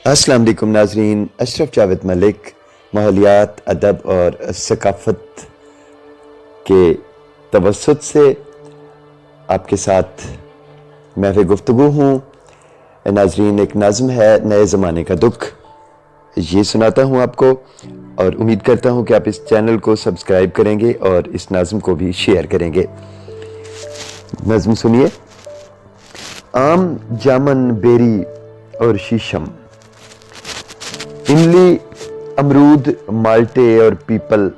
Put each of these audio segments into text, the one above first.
अस्सलाम वालेकुम नाजरीन। अशरफ जावेद मलिक माहौलियात, अदब और सकाफ़त के तवस्सुत से आपके साथ महफ़िल गुफ्तगू हूँ। नाजरीन, एक नज़्म है नए ज़माने का दुख, ये सुनाता हूँ आपको और उम्मीद करता हूँ कि आप इस चैनल को सब्सक्राइब करेंगे और इस नज़्म को भी शेयर करेंगे। नज़्म सुनिए। आम, जामन, बेरी और शीशम, इमली, अमरूद, माल्टे और पीपल,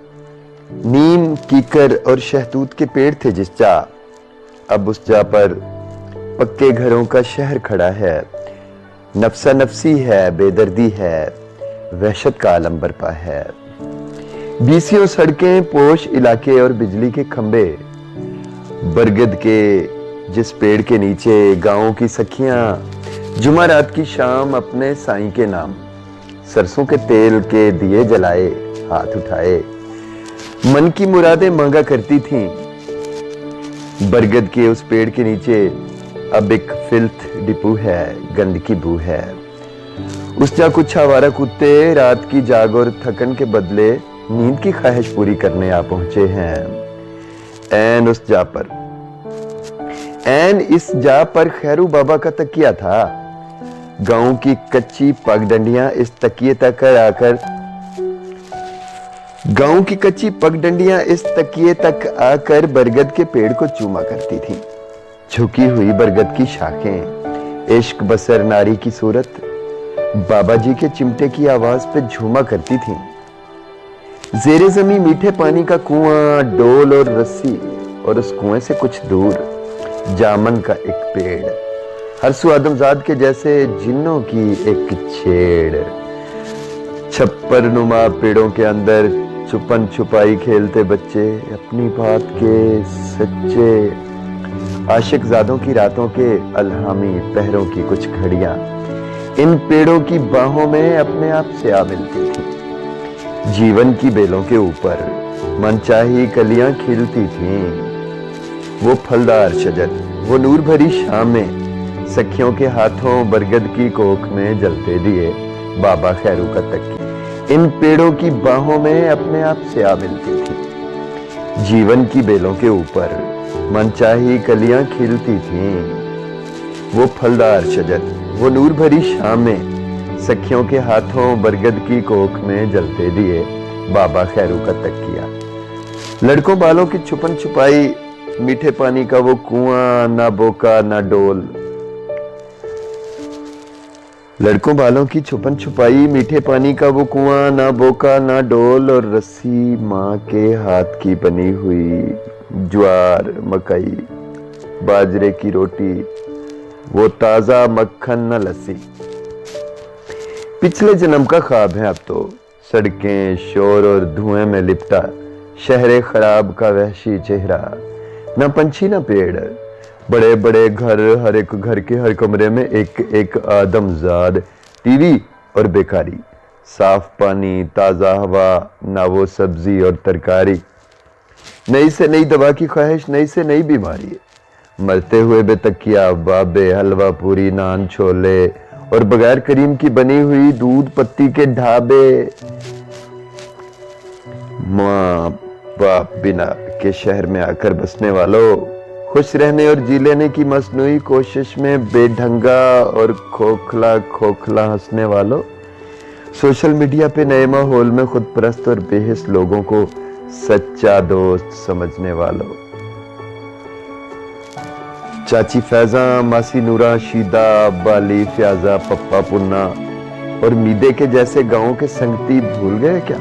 नीम, कीकर और शहतूत के पेड़ थे जिस जा। अब उस जा पर पक्के घरों का शहर खड़ा है। नफसा नफसी है, बेदर्दी है, वहशत का आलम बरपा है। बीसियों सड़कें, पोश इलाके और बिजली के खंबे, बरगद के जिस पेड़ के नीचे गांवों की सखियां जुमा रात की शाम अपने साईं के नाम सरसों के तेल के दिए जलाए हाथ उठाए मन की मुरादें मांगा करती थीं। बरगद के उस पेड़ के नीचे अब एक फिल्थ डिपू है, गंद की बू है। उस जा कुछ आवारा कुत्ते रात की जाग और थकन के बदले नींद की ख्वाहिश पूरी करने आ पहुंचे हैं। ऐन उस जा पर, ऐन इस जा पर खैरू बाबा का तकिया था। गांव की कच्ची पगडंडियां इस तकिए तक आकर गांव की कच्ची पगडंडियां इस तकिए तक आकर बरगद के पेड़ को चूमा करती थीं। झुकी हुई बरगद की शाखें इश्क बसर नारी की सूरत बाबा जी के चिमटे की आवाज पे झूमा करती थीं। जेरे जमी मीठे पानी का कुआं, डोल और रस्सी, और उस कुएं से कुछ दूर जामन का एक पेड़, हरसू आदमजाद के जैसे जिन्नों की एक छेड़। छप्पर नुमा पेड़ों के अंदर छुपन छुपाई खेलते बच्चे, अपनी बात के सच्चे आशिक ज़ादों की रातों के अल्हामी पहरों की कुछ घड़ियां इन पेड़ों की बाहों में अपने आप से आ मिलती थी। जीवन की बेलों के ऊपर मनचाही कलियां खिलती थीं। वो फलदार शजर, वो नूर भरी शामें, सखियों के हाथों बरगद की कोख में जलते दिए, बाबा खैरू का तकिया इन पेड़ों की बाहों में अपने आप से आ मिलती थी। जीवन की बेलों के ऊपर मनचाही कलियां खिलती थीं। वो फलदार शजर, वो नूर भरी शामें, सखियों के हाथों बरगद की कोख में जलते दिए, बाबा खैरू का तकिया। लड़कों बालों की छुपन छुपाई, मीठे पानी का वो कुआं, ना बोका ना डोल। लड़कों बालों की छुपन छुपाई, मीठे पानी का वो कुआं, ना बोका ना डोल, और रस्सी माँ के हाथ की बनी हुई ज्वार, मकई, बाजरे की रोटी, वो ताजा मक्खन न लस्सी। पिछले जन्म का ख्वाब है अब तो, सड़कें शोर और धुएं में लिपटा शहरे खराब का वहशी चेहरा। ना पंछी ना पेड़, बड़े बड़े घर, हर एक घर के हर कमरे में एक एक आदमजाद, टीवी और बेकारी, साफ पानी, ताजा हवा, ना वो सब्जी और तरकारी। नई से नई दवा की ख्वाहिश, नई से नई बीमारी, मरते हुए बेतकिया बाबे, हलवा पूरी, नान छोले और बगैर करीम की बनी हुई दूध पत्ती के ढाबे। माँ बाप बिना के शहर में आकर बसने वालों, खुश रहने और जी लेने की मसनूई कोशिश में बेढंगा और खोखला खोखला हंसने वालों, सोशल मीडिया पे नए माहौल में खुद परस्त और बेहिस लोगों को सच्चा दोस्त समझने वालों। चाची फैजा, मासी नूरा, शीदा, बाली, फ्याजा, पप्पा पुन्ना और मीदे के जैसे गांवों के संगती भूल गए क्या?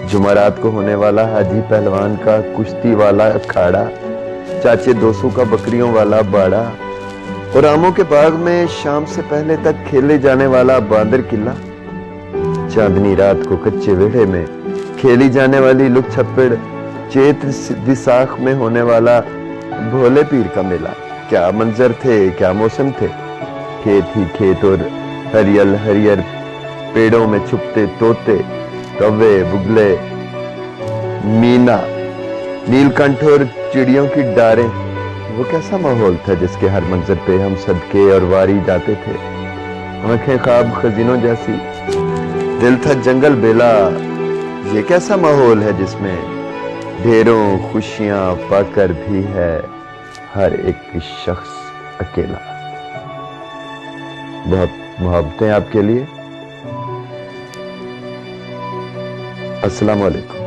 जुमारात को होने वाला हाजी पहलवान का कुश्ती वाला अखाड़ा, चाचे दोसों का बकरियों वाला बाड़ा, और आमों के बाग में शाम से पहले तक खेले जाने वाला बांदर किला। चांदनी रात को कच्चे वेड़े में खेली जाने वाली लुक छप्पड़, चैत्र विसाख में होने वाला भोले पीर का मेला। क्या मंजर थे, क्या मौसम थे। खेत ही खेत और हरियल हरियर पेड़ों में छुपते तोते, कौवे, बुगले, मीना, नीलकंठ और चिड़ियों की डारें। वो कैसा माहौल था जिसके हर मंजर पे हम सदके और वारी जाते थे। आंखें ख्वाब खजीनों जैसी, दिल था जंगल बेला। ये कैसा माहौल है जिसमें ढेरों खुशियां पाकर भी है हर एक शख्स अकेला। बहुत मोहब्बतें आपके लिए। अस्सलाम वालेकुम।